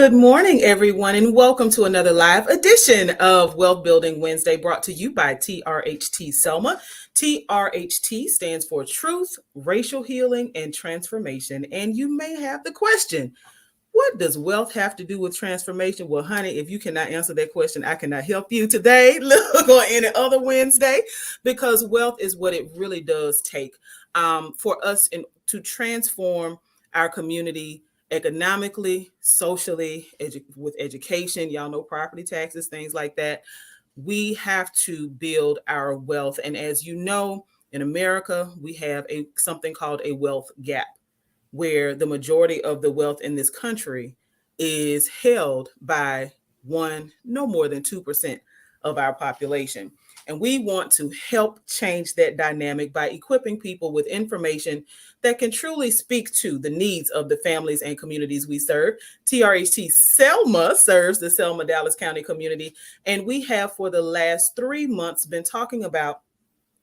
Good morning, everyone, and welcome to another live edition of Wealth Building Wednesday, brought to you by TRHT Selma. TRHT stands for Truth, Racial Healing, and Transformation. And you may have the question, what does wealth have to do with transformation? Well, honey, if you cannot answer that question, I cannot help you today, look, or any other Wednesday, because wealth is what it really does take for us to transform our community economically, socially, with education. Y'all know property taxes, things like that. We have to build our wealth. And as you know, in America, we have something called a wealth gap, where the majority of the wealth in this country is held by no more than 2% of our population. And we want to help change that dynamic by equipping people with information that can truly speak to the needs of the families and communities we serve. TRHT Selma serves the Selma Dallas County community. And we have, for the last 3 months, been talking about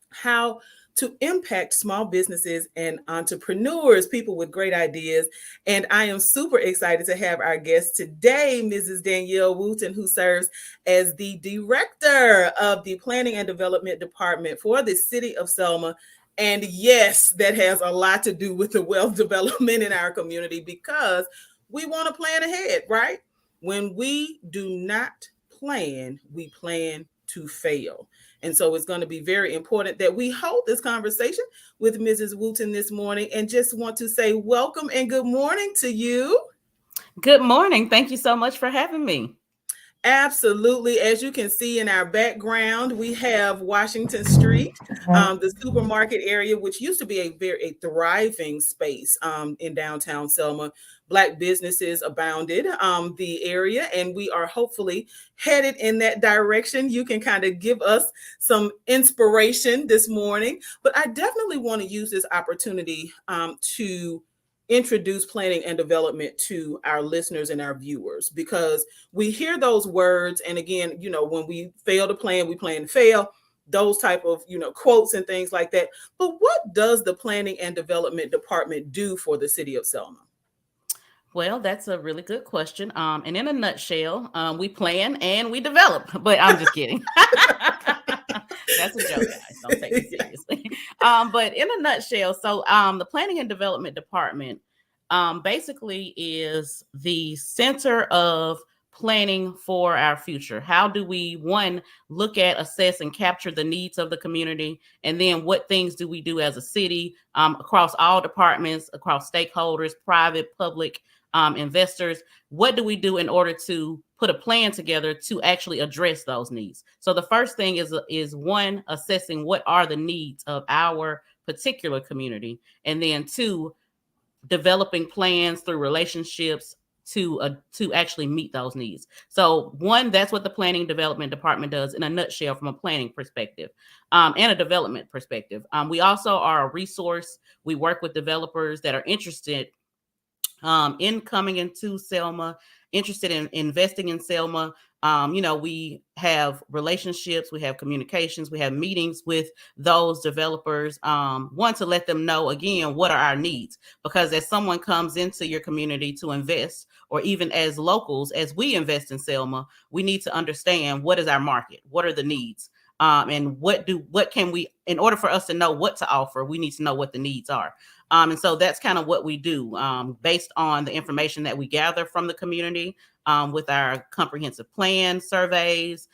how to impact small businesses and entrepreneurs, people with great ideas. And I am super excited to have our guest today, Mrs. Danielle Wooten, who serves as the Director of the Planning and Development Department for the City of Selma. And yes, that has a lot to do with the wealth development in our community, because we want to plan ahead, right? When we do not plan, we plan to fail. And so it's going to be very important that we hold this conversation with Mrs. Wooten this morning, and just want to say welcome and good morning to you. Good morning. Thank you so much for having me. Absolutely. As you can see in our background, we have Washington Street, the supermarket area, which used to be a thriving space in downtown Selma. Black businesses abounded the area, and we are hopefully headed in that direction. You can kind of give us some inspiration this morning, but I definitely want to use this opportunity to introduce planning and development to our listeners and our viewers, because we hear those words, and again, when we fail to plan, we plan to fail, those type of quotes and things like that. But what does the Planning and Development Department do for the City of Selma? Well, that's a really good question. And in a nutshell, we plan and we develop, but I'm just kidding. That's a joke, guys. Don't take it seriously. But in a nutshell, so the Planning and Development Department basically is the center of planning for our future. How do we, one, look at, assess, and capture the needs of the community? And then what things do we do as a city across all departments, across stakeholders, private, public, investors? What do we do in order to put a plan together to actually address those needs? So the first thing is one, assessing what are the needs of our particular community, and then two, developing plans through relationships to actually meet those needs. So one, that's what the Planning Development Department does in a nutshell from a planning perspective and a development perspective. We also are a resource. We work with developers that are interested in coming into Selma, interested in investing in Selma. We have relationships, we have communications, we have meetings with those developers. One, to let them know, again, what are our needs? Because as someone comes into your community to invest, or even as locals, as we invest in Selma, we need to understand what is our market, what are the needs, and what can we, in order for us to know what to offer, we need to know what the needs are. And so that's kind of what we do based on the information that we gather from the community with our comprehensive plan surveys.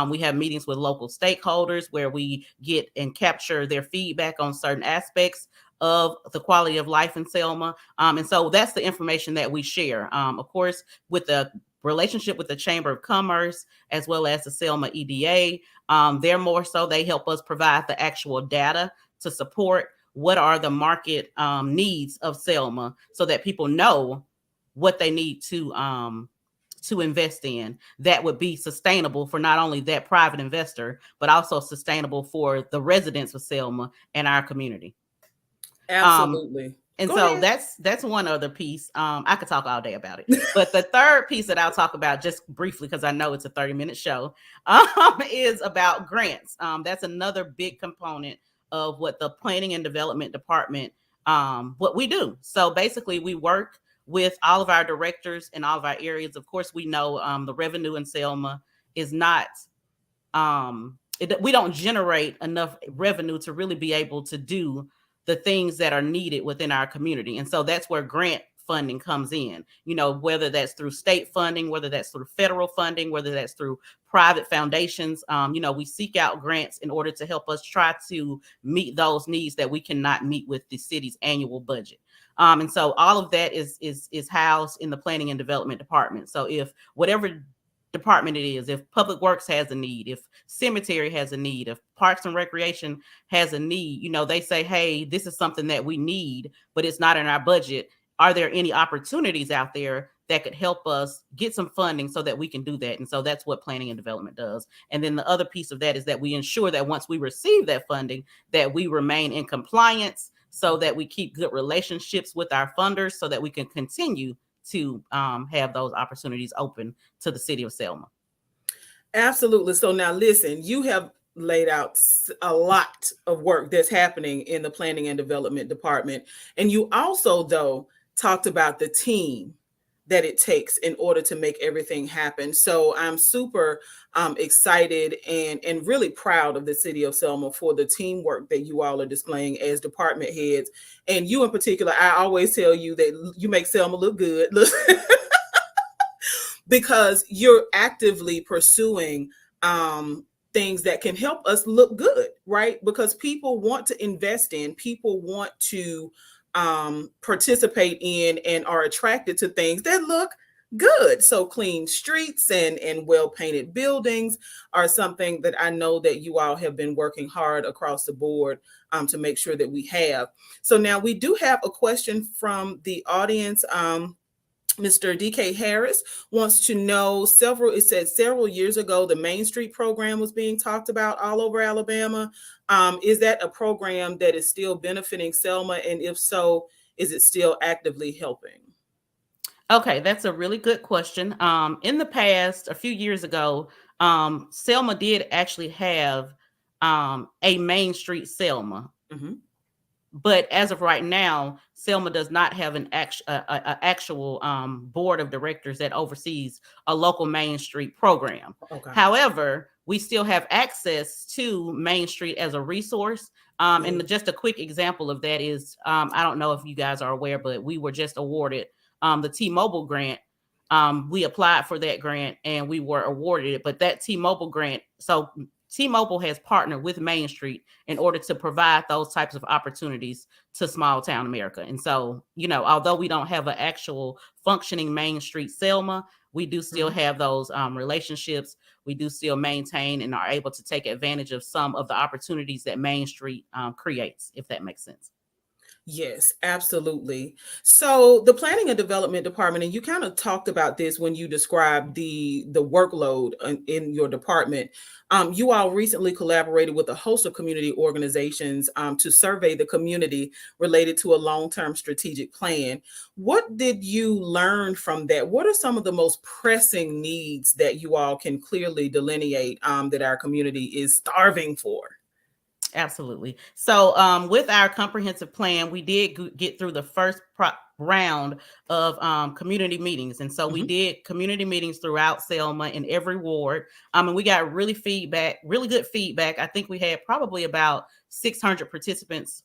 We have meetings with local stakeholders where we get and capture their feedback on certain aspects of the quality of life in Selma. And so that's the information that we share. Of course, with the relationship with the Chamber of Commerce, as well as the Selma EDA, they're more so, they help us provide the actual data to support what are the market needs of Selma, so that people know what they need to invest in that would be sustainable for not only that private investor, but also sustainable for the residents of Selma and our community. Absolutely. And Go so ahead. that's one other piece. I could talk all day about it, but the third piece that I'll talk about just briefly, because I know it's a 30-minute show, is about grants. That's another big component of what the Planning and Development Department, what we do. So basically we work with all of our directors in all of our areas. Of course, we know the revenue in Selma is not we don't generate enough revenue to really be able to do the things that are needed within our community. And so that's where grant funding comes in, whether that's through state funding, whether that's through federal funding, whether that's through private foundations. We seek out grants in order to help us try to meet those needs that we cannot meet with the city's annual budget. And so all of that is housed in the planning and development department. So if whatever department it is, if public works has a need, if cemetery has a need, if parks and recreation has a need, they say, hey, this is something that we need, but it's not in our budget. Are there any opportunities out there that could help us get some funding so that we can do that? And so that's what planning and development does. And then the other piece of that is that we ensure that once we receive that funding, that we remain in compliance so that we keep good relationships with our funders so that we can continue to have those opportunities open to the city of Selma. Absolutely. So now listen, you have laid out a lot of work that's happening in the planning and development department. And you also, though, talked about the team that it takes in order to make everything happen. So I'm super excited and really proud of the city of Selma for the teamwork that you all are displaying as department heads. And you in particular, I always tell you that you make Selma look good. Because you're actively pursuing things that can help us look good, right? Because people want to invest in, people want to participate in and are attracted to things that look good. So clean streets and well-painted buildings are something that I know that you all have been working hard across the board to make sure that we have. So now we do have a question from the audience. Mr. DK Harris wants to know it said several years ago, the Main Street program was being talked about all over Alabama. Is that a program that is still benefiting Selma? And if so, is it still actively helping? Okay, that's a really good question. In the past, a few years ago, Selma did actually have a Main Street Selma. Mm-hmm. But as of right now, Selma does not have an actual board of directors that oversees a local Main Street program. Okay. However, we still have access to Main Street as a resource. And just a quick example of that is, I don't know if you guys are aware, but we were just awarded the T-Mobile grant. We applied for that grant and we were awarded it. But that T-Mobile grant, so T-Mobile has partnered with Main Street in order to provide those types of opportunities to small town America. And so, although we don't have an actual functioning Main Street Selma, we do still have those relationships. We do still maintain and are able to take advantage of some of the opportunities that Main Street creates, if that makes sense. Yes, absolutely. So the planning and development department, and you kind of talked about this when you described the workload in your department. You all recently collaborated with a host of community organizations to survey the community related to a long-term strategic plan. What did you learn from that? What are some of the most pressing needs that you all can clearly delineate that our community is starving for? Absolutely. So with our comprehensive plan, we did get through the first round of community meetings. And so we did community meetings throughout Selma in every ward. And we got really good feedback. I think we had probably about 600 participants,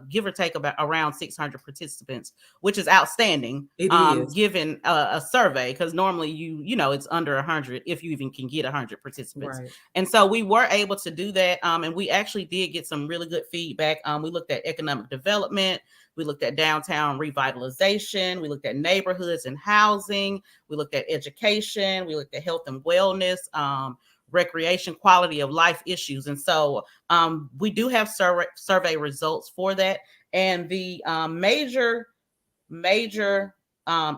give or take about around 600 participants, which is outstanding. It is. Given a survey, because normally it's under 100 if you even can get 100 participants. Right. And so we were able to do that. And we actually did get some really good feedback. We looked at economic development. We looked at downtown revitalization. We looked at neighborhoods and housing. We looked at education. We looked at health and wellness, recreation, quality of life issues. And so we do have survey results for that. And the major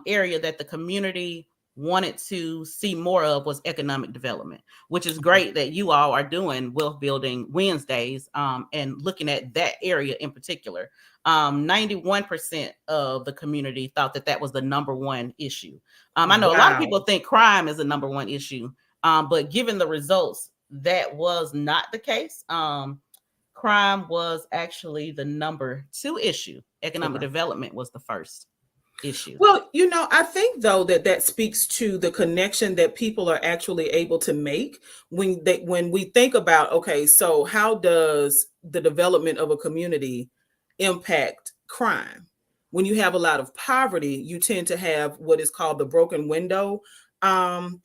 area that the community wanted to see more of was economic development, which is great that you all are doing Wealth Building Wednesdays and looking at that area in particular. 91% of the community thought that was the number one issue. I know a lot of people think crime is the number one issue, but given the results, that was not the case. Crime was actually the number two issue. Economic development was the first. issue. Well, I think though that speaks to the connection that people are actually able to make when we think about, okay, so how does the development of a community impact crime? When you have a lot of poverty, you tend to have what is called the broken window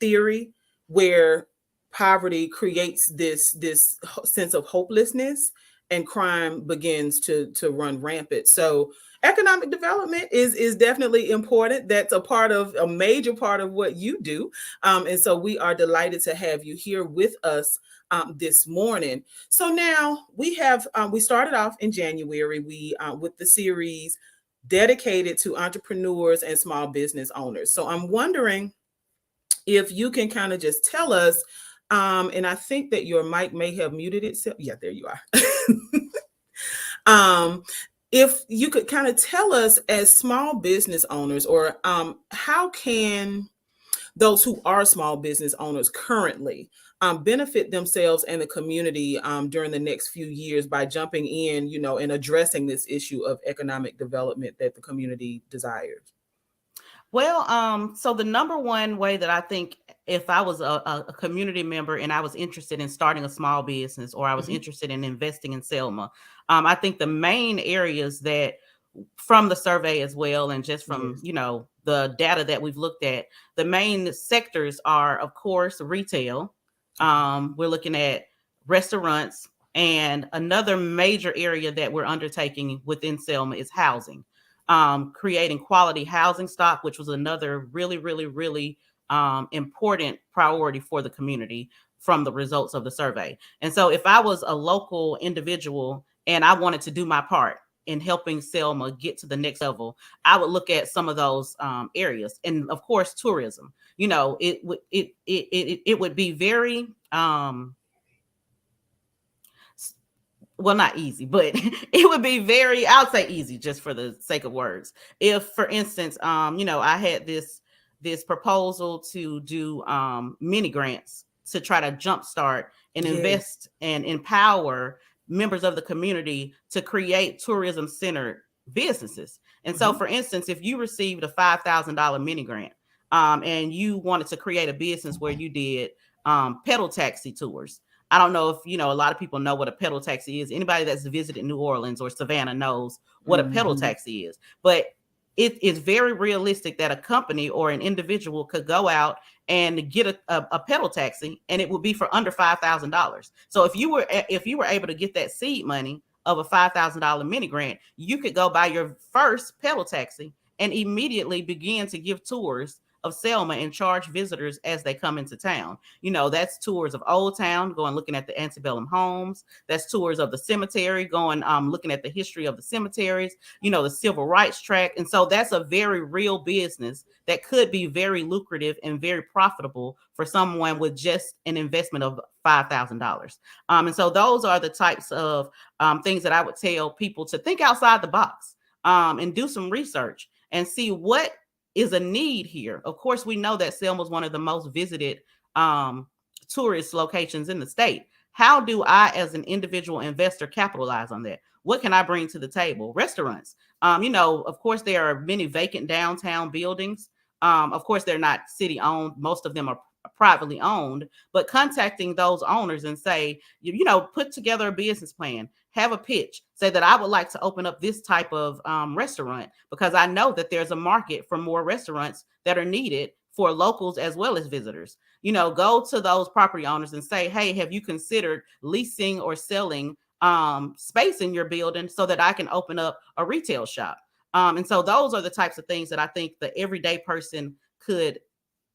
theory, where poverty creates this sense of hopelessness, and crime begins to run rampant. So economic development is definitely important. That's a major part of what you do, and so we are delighted to have you here with us this morning. So now we started off in January, we with the series dedicated to entrepreneurs and small business owners. So I'm wondering if you can kind of just tell us, and I think that your mic may have muted itself. Yeah, there you are. um, if you could kind of tell us, as small business owners, or how can those who are small business owners currently benefit themselves and the community during the next few years by jumping in, and addressing this issue of economic development that the community desires? Well, so the number one way that I think, if I was a community member and I was interested in starting a small business, or I was Mhm. interested in investing in Selma, I think the main areas that, from the survey as well, and just from, Yes. the data that we've looked at, the main sectors are, of course, retail. Okay. We're looking at restaurants, and another major area that we're undertaking within Selma is housing. Creating quality housing stock, which was another really, really, really important priority for the community from the results of the survey. And so, if I was a local individual and I wanted to do my part in helping Selma get to the next level, I would look at some of those areas, and of course, tourism. It would be very well, not easy, but it would be very, I'll say easy just for the sake of words. If, for instance, I had this proposal to do mini grants to try to jumpstart and Yes. invest and empower members of the community to create tourism centered businesses. And so, Hmm. for instance, if you received a $5,000 mini grant, and you wanted to create a business where you did pedal taxi tours. I don't know if a lot of people know what a pedal taxi is. Anybody that's visited New Orleans or Savannah knows what a pedal Hmm. taxi is. But it is very realistic that a company or an individual could go out and get a pedal taxi, and it would be for under $5,000. So if you were able to get that seed money of a $5,000 mini grant, you could go buy your first pedal taxi and immediately begin to give tours of Selma and charge visitors as they come into town. That's tours of Old Town, going looking at the antebellum homes. That's tours of the cemetery, going looking at the history of the cemeteries, the civil rights tract. And so that's a very real business that could be very lucrative and very profitable for someone with just an investment of $5,000. And so those are the types of things that I would tell people to think outside the box, and do some research and see what is a need here. Of course, we know that Selma is one of the most visited um, tourist locations in the state. How do I, as an individual investor, capitalize on that? What can I bring to the table? Restaurants. Of course, there are many vacant downtown buildings. Of course, they're not city owned. Most of them are privately owned, but contacting those owners and say, put together a business plan, have a pitch, say that I would like to open up this type of restaurant because I know that there's a market for more restaurants that are needed for locals as well as visitors. Go to those property owners and say, hey, have you considered leasing or selling space in your building so that I can open up a retail shop? And so those are the types of things that I think the everyday person could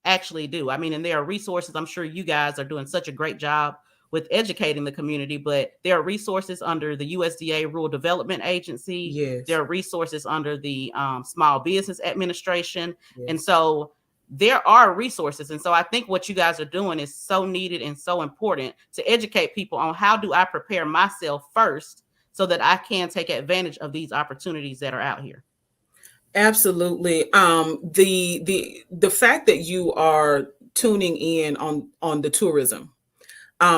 actually do. I mean, and there are resources. I'm sure you guys are doing such a great job with educating the community, but there are resources under the USDA Rural Development Agency. There Yes. are resources under the Small Business Administration. And Yes. so there are resources. And so I think what you guys are doing is so needed and so important to educate people on how do I prepare myself first so that I can take advantage of these opportunities that are out here. Absolutely. The fact that you are tuning in on the tourism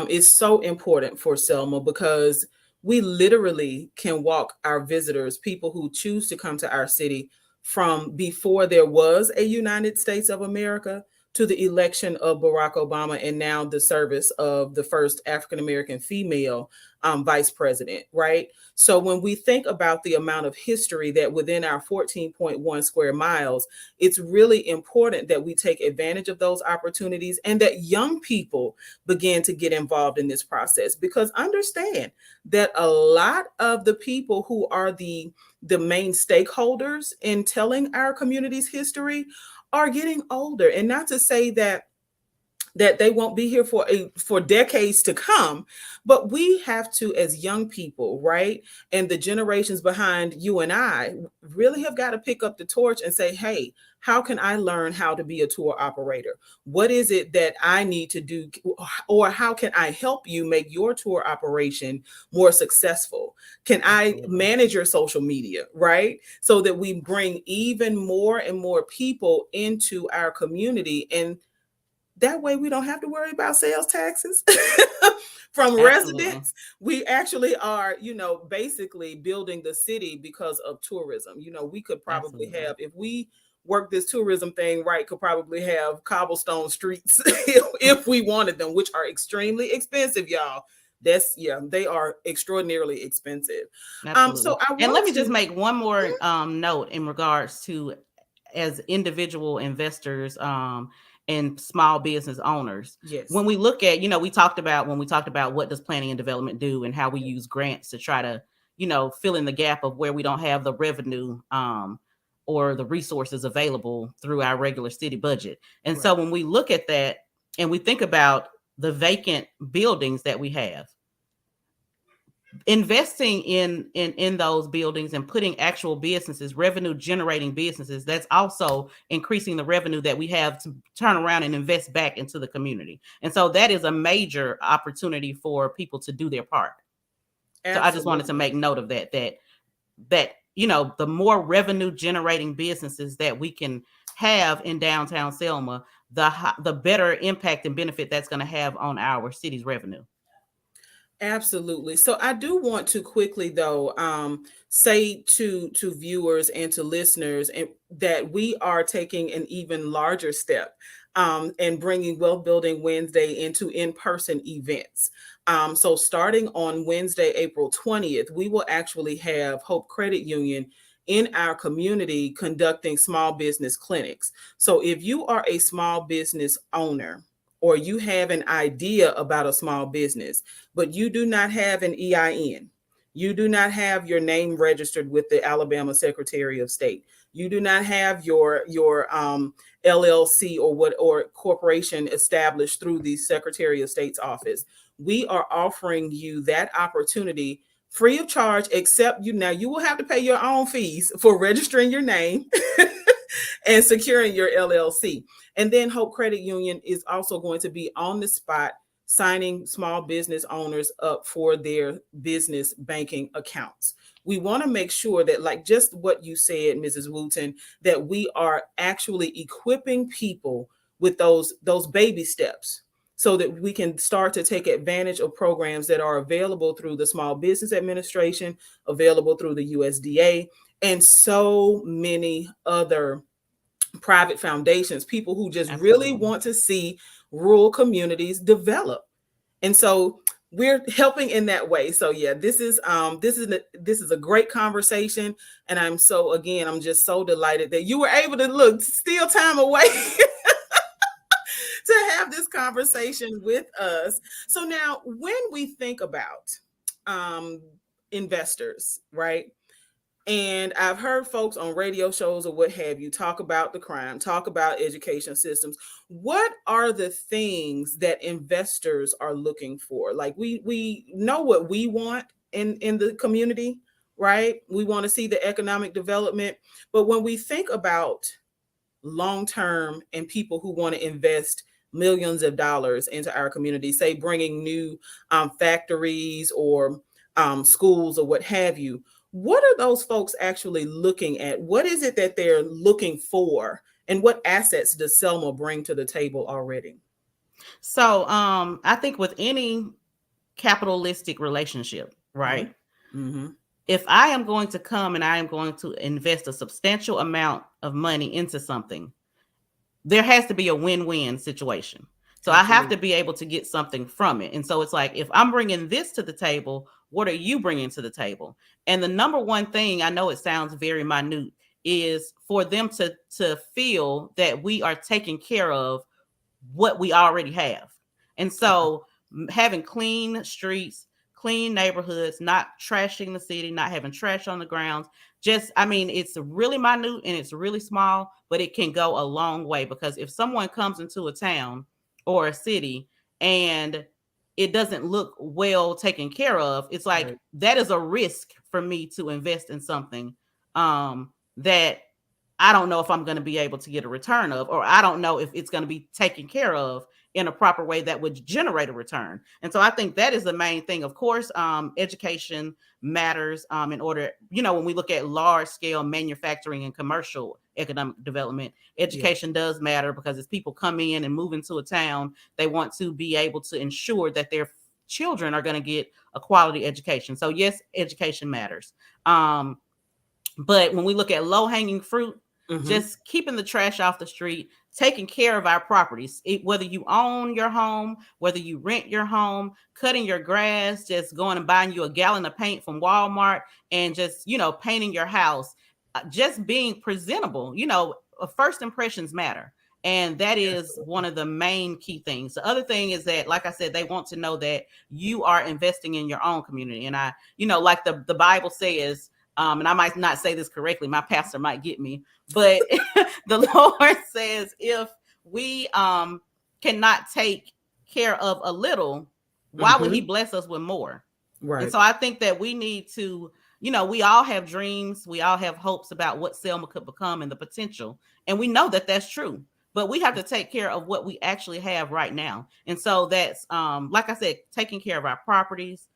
is so important for Selma, because we literally can walk our visitors, people who choose to come to our city, from before there was a United States of America to the election of Barack Obama, and now the service of the first African American female vice president, right? So when we think about the amount of history that within our 14.1 square miles, it's really important that we take advantage of those opportunities and that young people begin to get involved in this process, because understand that a lot of the people who are the main stakeholders in telling our community's history are getting older. And not to say that they won't be here for decades to come, but we have to, as young people, right, and the generations behind you and I, really have got to pick up the torch and say, hey, how can I learn how to be a tour operator? What is it that I need to do, or how can I help you make your tour operation more successful? Can I Absolutely. manage your social media, right, so that we bring even more and more people into our community, and that way we don't have to worry about sales taxes from Absolutely. residents. We actually are, basically building the city because of tourism. We could probably Absolutely. have, if we work this tourism thing right, could probably have cobblestone streets if we wanted them, which are extremely expensive, y'all. That's, yeah, they are extraordinarily expensive. So Absolutely. I And let want me just to. make one more note in regards to, as individual investors and small business owners. Yes. When we look at, we talked about, when we talked about what does planning and development do and how we use grants to try to, fill in the gap of where we don't have the revenue or the resources available through our regular city budget. And Right. so when we look at that and we think about the vacant buildings that we have, investing in those buildings and putting actual businesses, revenue generating businesses, that's also increasing the revenue that we have to turn around and invest back into the community. And so that is a major opportunity for people to do their part. So I just wanted to Absolutely. make note of that the more revenue generating businesses that we can have in downtown Selma, the better impact and benefit that's going to have on our city's revenue. Absolutely. So I do want to quickly, though, say to viewers and to listeners, and that we are taking an even larger step, and bringing Wealth Building Wednesday into in-person events. So starting on Wednesday, April 20th, we will actually have Hope Credit Union in our community conducting small business clinics. So if you are a small business owner, or you have an idea about a small business, but you do not have an EIN, you do not have your name registered with the Alabama Secretary of State, you do not have your LLC or corporation established through the Secretary of State's office, we are offering you that opportunity free of charge, except you will have to pay your own fees for registering your name and securing your LLC. And then Hope Credit Union is also going to be on the spot signing small business owners up for their business banking accounts. We want to make sure that, like just what you said, Mrs. Wooten, that we are actually equipping people with those baby steps so that we can start to take advantage of programs that are available through the Small Business Administration, available through the USDA, and so many other private foundations, people who just really Absolutely. want to see rural communities develop. And so we're helping in that way. So yeah, this is a great conversation, and I'm just so delighted that you were able to steal time away to have this conversation with us. So now when we think about um investors, right? And I've heard folks on radio shows or what have you talk about the crime, talk about education systems. What are the things that investors are looking for? Like we know what we want in the community, right? We want to see the economic development, but when we think about long term and people who want to invest millions of dollars into our community, say bringing new factories or schools or what have you, what are those folks actually looking at? What is it that they're looking for? And what assets does Selma bring to the table already? So I think with any capitalistic relationship, Mm-hmm. right? Mm-hmm. if I am going to come and I am going to invest a substantial amount of money into something, there has to be a win-win situation. So I have Absolutely. to be able to get something from it. And so it's like, if I'm bringing this to the table, what are you bringing to the table? And the number one thing, I know it sounds very minute, is for them to feel that we are taking care of what we already have. And Okay. so having clean streets, clean neighborhoods, not trashing the city, not having trash on the grounds. Just, I mean, it's really minute and it's really small, but it can go a long way, because if someone comes into a town or a city and it doesn't look well taken care of, it's like Right. that is a risk for me to invest in something that I don't know if I'm going to be able to get a return of, or I don't know if it's going to be taken care of in a proper way that would generate a return. And so I think that is the main thing. Of course, education matters in order, when we look at large scale manufacturing and commercial economic development, Yeah. education does matter, because as people come in and move into a town, they want to be able to ensure that their children are going to get a quality education. So yes, education matters. But when we look at low hanging fruit, Mm-hmm. just keeping the trash off the street, taking care of our properties, whether you own your home, whether you rent your home, cutting your grass, just going and buying you a gallon of paint from Walmart and just, painting your house, just being presentable, first impressions matter. And that is one of the main key things. The other thing is that, like I said, they want to know that you are investing in your own community. And like the Bible says, and I might not say this correctly, my pastor might get me, but the Lord says, if we cannot take care of a little, why would he Mm-hmm. bless us with more? And Right. so I think that we need to, we all have dreams, we all have hopes about what Selma could become and the potential, and we know that that's true. But we have to take care of what we actually have right now. And so that's, like I said, taking care of our properties,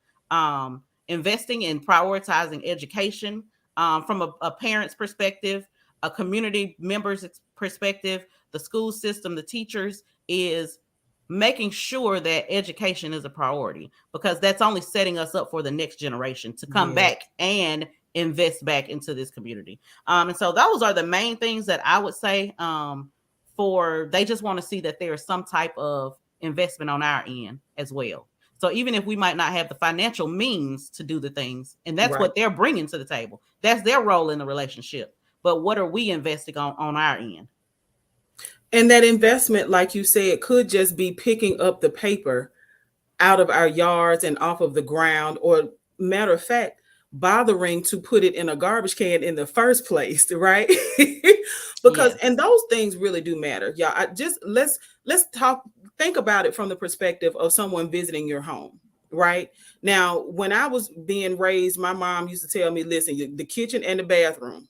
investing in prioritizing education from a parent's perspective, a community member's perspective, the school system, the teachers, is making sure that education is a priority, because that's only setting us up for the next generation to come Yeah. back and invest back into this community. And so those are the main things that I would say, for they just want to see that there is some type of investment on our end as well. So even if we might not have the financial means to do the things, and that's Right. what they're bringing to the table, that's their role in the relationship. But what are we investing on our end? And that investment, like you said, could just be picking up the paper out of our yards and off of the ground, or matter of fact, bothering to put it in a garbage can in the first place, right? Because, Yes, and those things really do matter. Yeah, I just let's talk, think about it from the perspective of someone visiting your home, right? Now, when I was being raised, my mom used to tell me, listen, the kitchen and the bathroom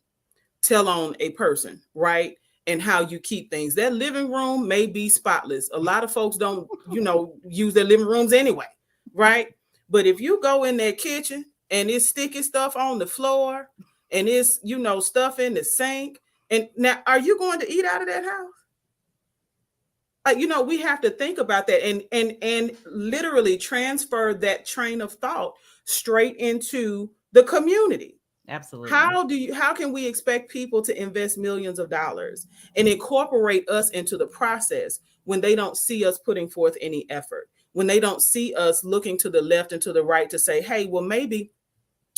tell on a person, right? And how you keep things. That living room may be spotless. A lot of folks don't, use their living rooms anyway, right? But if you go in that kitchen and it's sticky stuff on the floor and it's, stuff in the sink, and now are you going to eat out of that house? We have to think about that, and literally transfer that train of thought straight into the community. absolutely. How can we expect people to invest millions of dollars and incorporate us into the process when they don't see us putting forth any effort, when they don't see us looking to the left and to the right to say, hey, well, maybe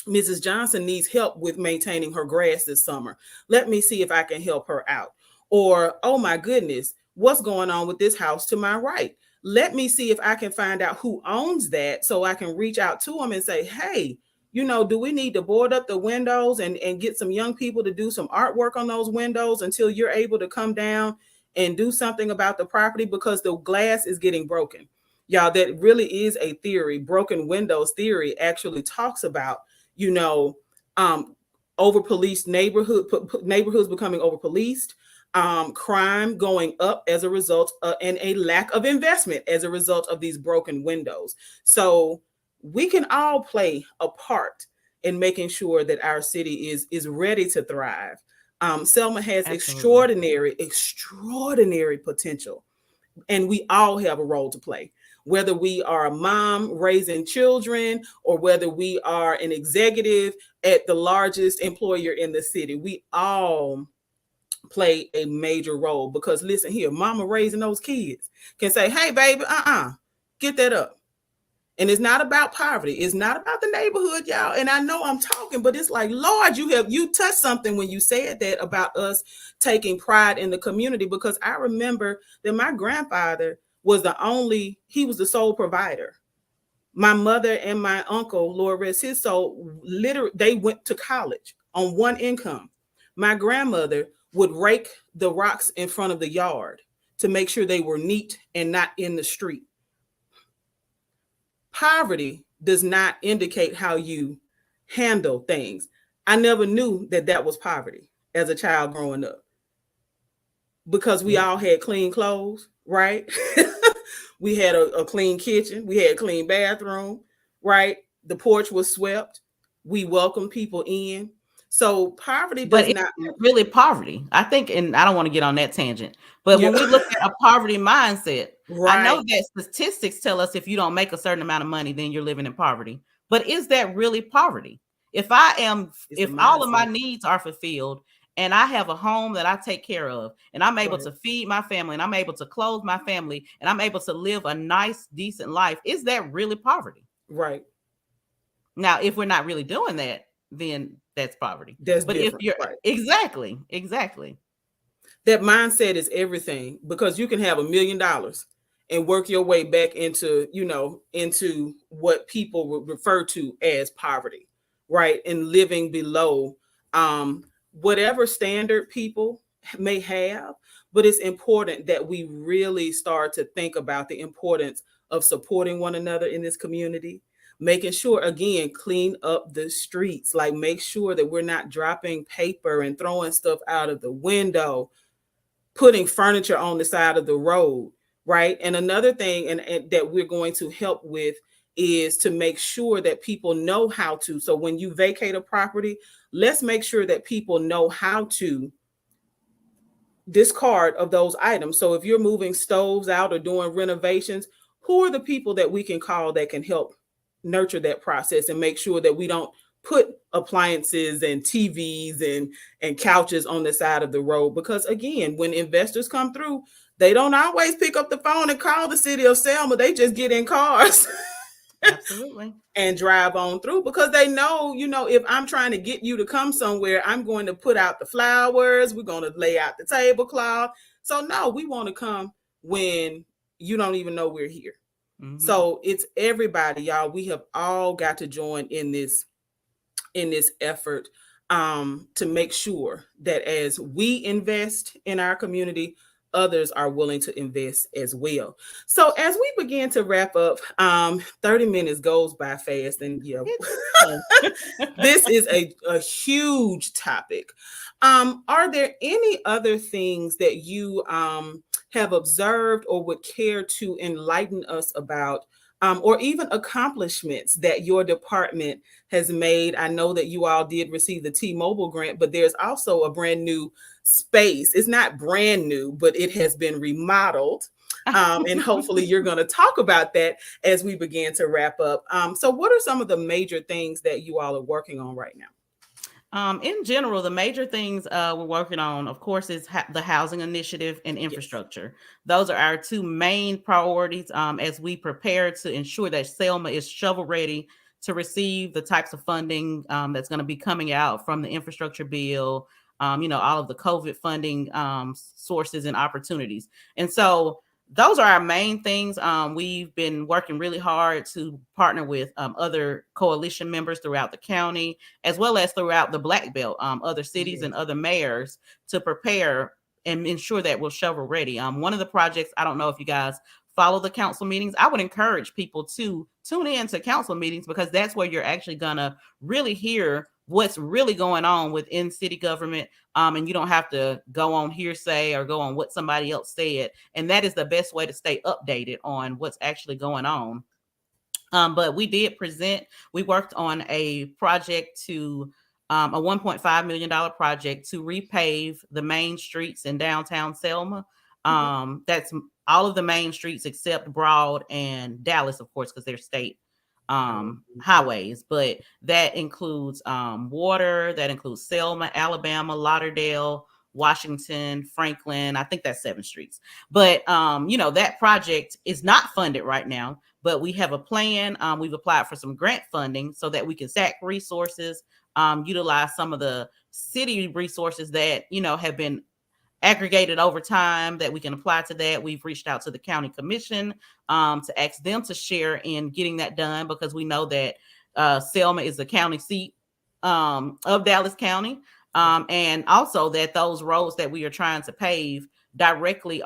Mrs. Johnson needs help with maintaining her grass this summer. Let me see if I can help her out. Or, oh my goodness, what's going on with this house to my right? Let me see if I can find out who owns that so I can reach out to them and say, hey, do we need to board up the windows and get some young people to do some artwork on those windows until you're able to come down and do something about the property, because the glass is getting broken. Y'all, that really is a theory. Broken windows theory actually talks about, you know, um, over policed neighborhoods becoming over policed, crime going up as a result, and a lack of investment as a result of these broken windows. So we can all play a part in making sure that our city is ready to thrive. Selma has Absolutely. extraordinary potential, and we all have a role to play. whether we are a mom raising children or whether we are an executive at the largest employer in the city. We all play a major role because listen here, mama raising those kids can say, hey, baby, get that up. And it's not about poverty. It's not about the neighborhood, y'all. And I know I'm talking, but it's like, Lord, you touched something when you said that about us taking pride in the community. Because I remember that my grandfather he was the sole provider. My mother and my uncle, Lord rest his soul, literally, they went to college on one income. My grandmother would rake the rocks in front of the yard to make sure they were neat and not in the street. Poverty does not indicate how you handle things. I never knew that that was poverty as a child growing up because we Yeah. all had clean clothes, right? We had a clean kitchen, we had a clean bathroom, right? The porch was swept. We welcomed people in. So poverty But does it's not, really poverty. I think, and I don't want to get on that tangent, but yeah, when we look at a poverty mindset, I know right. that statistics tell us if you don't make a certain amount of money, then you're living in poverty. But is that really poverty? It's the If all of my mindset, needs are fulfilled and I have a home that I take care of and I'm able right? to feed my family and I'm able to clothe my family and I'm able to live a nice, decent life, is that really poverty? Right. Now, if we're not really doing that, then that's poverty. That's But if different, you're right? exactly. That mindset is everything because you can have $1 million and work your way back into, into what people would refer to as poverty, right? And living below um, whatever standard people may have. But it's important that we really start to think about the importance of supporting one another in this community, making sure, again, clean up the streets, like make sure that we're not dropping paper and throwing stuff out of the window, putting furniture on the side of the road, right? And another thing and that we're going to help with is to make sure that people know how to. So when you vacate a property, let's make sure that people know how to discard of those items. So if you're moving stoves out or doing renovations, who are the people that we can call that can help nurture that process and make sure that we don't put appliances and TVs and couches on the side of the road? Because again, when investors come through, they don't always pick up the phone and call the city of Selma. They just get in cars Absolutely. and drive on through because they know, if I'm trying to get you to come somewhere, I'm going to put out the flowers, we're going to lay out the tablecloth. So no, we want to come when you don't even know we're here. Mm-hmm. So it's everybody, y'all. We have all got to join in this effort to make sure that as we invest in our community, others are willing to invest as well. So as we begin to wrap up, 30 minutes goes by fast, and yeah, It does. this is a huge topic. Are there any other things that you have observed or would care to enlighten us about, or even accomplishments that your department has made? I know that you all did receive the T-Mobile grant, but there's also a brand new space. It's not brand new, but it has been remodeled. And hopefully you're going to talk about that as we begin to wrap up. So what are some of the major things that you all are working on right now? In general, the major things we're working on, of course, is the housing initiative and Yes. infrastructure. Those are our two main priorities as we prepare to ensure that Selma is shovel ready to receive the types of funding that's going to be coming out from the infrastructure bill, all of the COVID funding sources and opportunities. And so those are our main things. We've been working really hard to partner with other coalition members throughout the county, as well as throughout the Black Belt, other cities Yes. and other mayors to prepare and ensure that we're shovel ready. One of the projects, I don't know if you guys follow the council meetings. I would encourage people to tune in to council meetings because that's where you're actually going to really hear what's really going on within city government. And you don't have to go on hearsay or go on what somebody else said. And that is the best way to stay updated on what's actually going on. But we worked on a project a $1.5 million project to repave the main streets in downtown Selma. Okay. That's all of the main streets except Broad and Dallas, of course, because they're state Oh, okay. highways. But that includes Water, that includes Selma, Alabama, Lauderdale, Washington, Franklin. I think that's 7 streets. But that project is not funded right now. But we have a plan. We've applied for some grant funding so that we can stack resources, utilize some of the city resources that have been aggregated over time that we can apply to that. We've reached out to the county commission to ask them to share in getting that done, because we know that Selma is the county seat of Dallas County. Okay. And also that those roads that we are trying to pave directly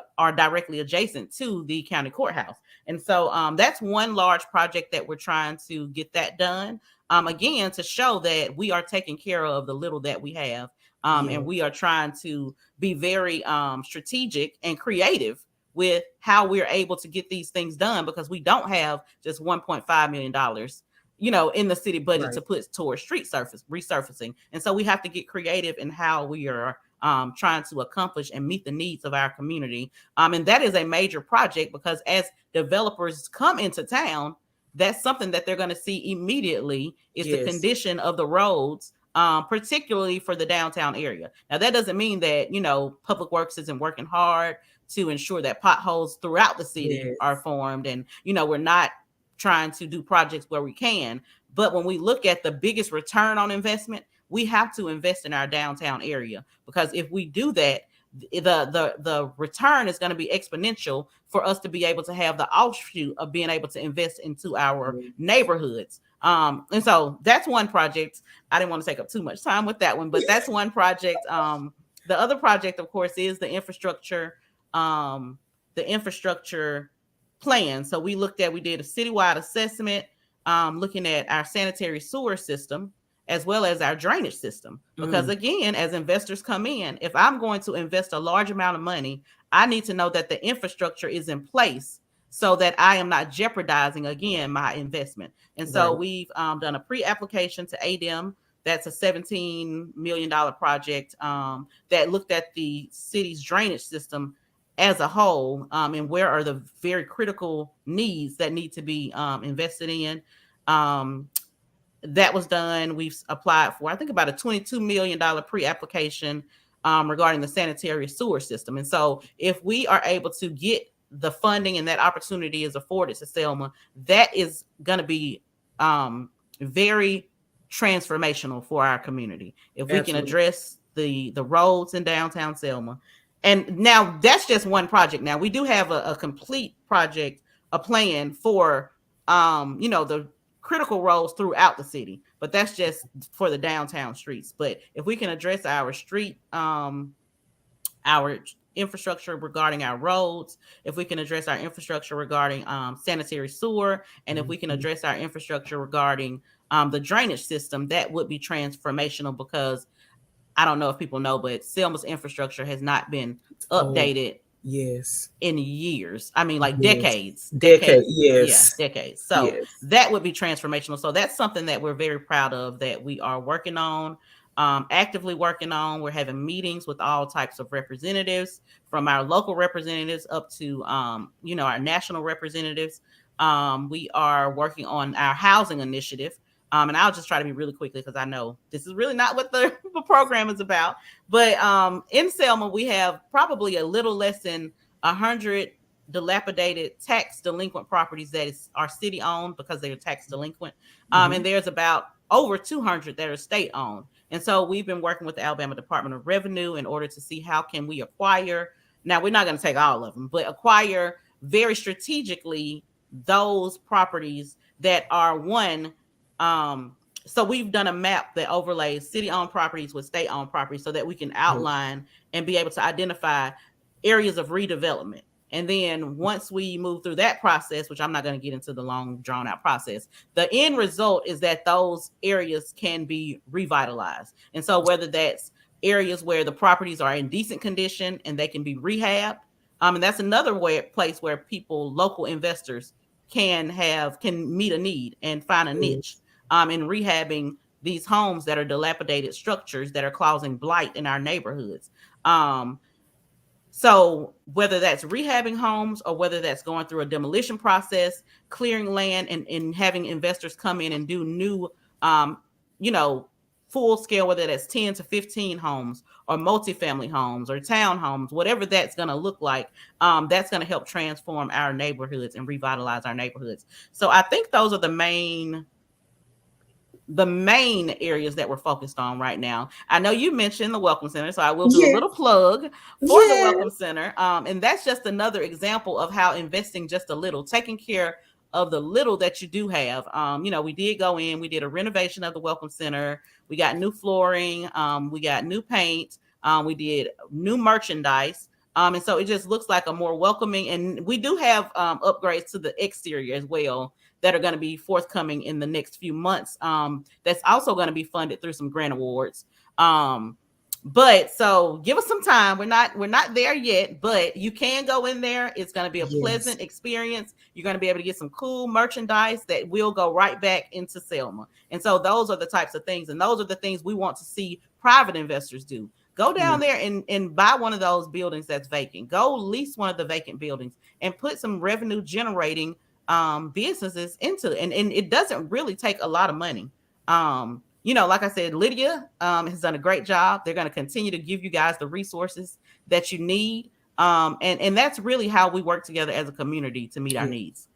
adjacent to the county courthouse. And so that's one large project that we're trying to get that done. Again, to show that we are taking care of the little that we have. And we Yes. are trying to be very strategic and creative with how we're able to get these things done, because we don't have just $1.5 million in the city budget Right. to put towards street surface resurfacing. And so we have to get creative in how we are trying to accomplish and meet the needs of our community. And that is a major project, because as developers come into town, that's something that they're going to see immediately is the Yes. condition of the roads, particularly for the downtown area. Now, that doesn't mean that, Public Works isn't working hard to ensure that potholes throughout the city are Yes. formed. And, we're not trying to do projects where we can. But when we look at the biggest return on investment, we have to invest in our downtown area, because if we do that, the return is going to be exponential for us to be able to have the offshoot of being able to invest into our Yes. neighborhoods. And so that's one project. I didn't want to take up too much time with that one, but that's one project. The other project, of course, is um, the infrastructure plan. So we did a citywide assessment, looking at our sanitary sewer system as well as our drainage system. Because Mm, again, as investors come in, if I'm going to invest a large amount of money, I need to know that the infrastructure is in place so that I am not jeopardizing again my investment. And so right. we've done a pre-application to ADEM. That's a $17 million project that looked at the city's drainage system as a whole, and where are the very critical needs that need to be invested in. Um, that was done. We've applied for, I think, about a $22 million pre-application regarding the sanitary sewer system. And so if we are able to get the funding and that opportunity is afforded to Selma, that is going to be very transformational for our community. If we can Absolutely. address the roads in downtown Selma. And now that's just one project. Now we do have a complete project, a plan for the critical roles throughout the city, but that's just for the downtown streets. But if we can address our infrastructure regarding our roads, if we can address our infrastructure regarding sanitary sewer, and if we can Mhm. address our infrastructure regarding the drainage system, that would be transformational, because I don't know if people know, but Selma's infrastructure has not been Oh, updated yes. in years. I mean, like Yes. decades, Decade. decades. Yeah, Yes. decades. So Yes. that would be transformational. So that's something that we're very proud of, that we are working on, actively working on. We're having meetings with all types of representatives, from our local representatives up to, our national representatives. We are working on our housing initiative. And I'll just try to be really quickly, because I know this is really not what the program is about. But in Selma, we have probably a little less than 100 dilapidated tax delinquent properties are city owned, because they are tax delinquent. And Hmm. there's about over 200 that are state owned. And so we've been working with the Alabama Department of Revenue in order to see how can we acquire. Now, we're not going to take all of them, but acquire very strategically those properties that are one. Um, so we've done a map that overlays city-owned properties with state-owned properties, so that we can Yes. outline and be able to identify areas of redevelopment. And then once we move through that process, which I'm not going to get into the long drawn out process, the end result is that those areas can be revitalized. And so whether that's areas where the properties are in decent condition and they can be rehabbed, and that's another place where local investors can meet a need and find a niche Yes. in rehabbing these homes that are dilapidated structures that are causing blight in our neighborhoods. Um, So whether that's rehabbing homes or whether that's going through a demolition process, clearing land and having investors come in and do new, um, you know, full scale, whether that's 10 to 15 homes or multifamily homes or townhomes, whatever that's going to look like, that's going to help transform our neighborhoods and revitalize our neighborhoods. So I think those are the main areas that we're focused on right now. I know you mentioned the Welcome Center, so I will do a Yes. little plug for the Yes. Welcome Center. And that's just another example of how investing just a little, taking care of the little that you do have. We did go in, we did a renovation of the Welcome Center. We got new flooring, we got new paint, we did new merchandise. And so it just looks like a more welcoming, and we do have upgrades to the exterior as well that are going to be forthcoming in the next few months. That's also going to be funded through some grant awards. But so give us some time. We're not there yet, but you can go in there. It's going to be a Yes. pleasant experience. You're going to be able to get some cool merchandise that will go right back into Selma. And so those are the types of things, and those are the things we want to see private investors do. Go down there and buy one of those buildings that's vacant. Go lease one of the vacant buildings and put some revenue generating businesses into it. And it doesn't really take a lot of money. Like I said, Lydia has done a great job. They're going to continue to give you guys the resources that you need. And that's really how we work together as a community to meet our Yeah. needs.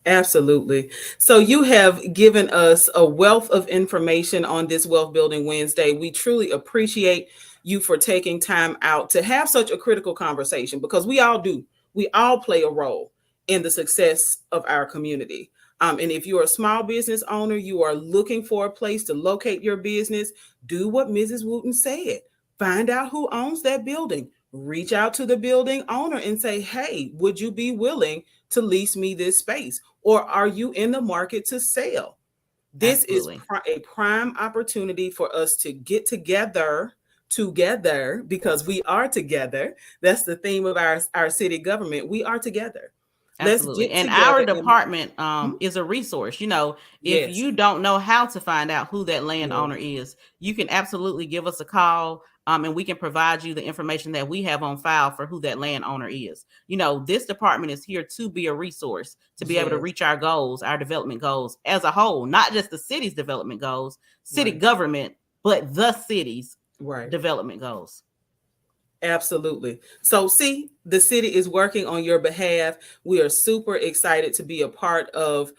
Absolutely. So you have given us a wealth of information on this Wealth Building Wednesday. We truly appreciate you for taking time out to have such a critical conversation, because we all do. We all play a role in the success of our community. And if you're a small business owner, you are looking for a place to locate your business, do what Mrs. Wooten said. Find out who owns that building. Reach out to the building owner and say, hey, would you be willing to lease me this space? Or are you in the market to sell? This is Absolutely. a prime opportunity for us to get together, because we are together. That's the theme of our city government. We are together. Let's Absolutely. get And our together and department Mhm. is a resource. If Yes, you don't know how to find out who that landowner yes, is, you can absolutely give us a call, and we can provide you the information that we have on file for who that landowner is. This department is here to be a resource, to be able to yes, reach our goals, our development goals as a whole, not just the city's development goals, city right, government, but the city's right. development goals. Absolutely. So, see, the city is working on your behalf. We are super excited to be a part of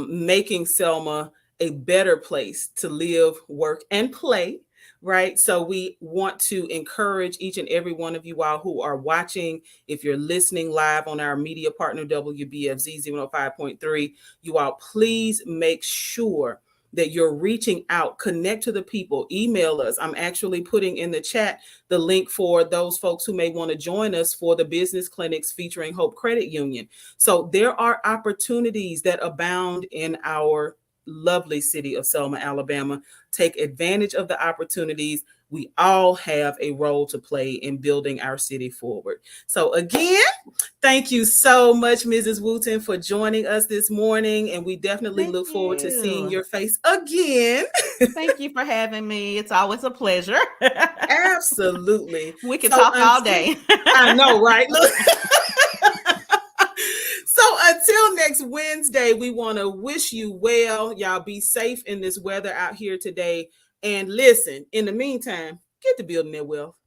making Selma a better place to live, work, and play. Right. So, we want to encourage each and every one of you all who are watching. If you're listening live on our media partner, WBFZ 105.3, you all please make sure that you're reaching out, connect to the people, email us. I'm actually putting in the chat the link for those folks who may want to join us for the business clinics featuring Hope Credit Union. So there are opportunities that abound in our lovely city of Selma, Alabama. Take advantage of the opportunities. We all have a role to play in building our city forward. So again, thank you so much, Mrs. Wooten, for joining us this morning. And we definitely Thank look forward to seeing you. your face again. Thank you for having me. It's always a pleasure. Absolutely. We can So talk all until day. I know, right? Look. So until next Wednesday, we want to wish you well. Y'all be safe in this weather out here today. And listen, in the meantime, get to building that wealth.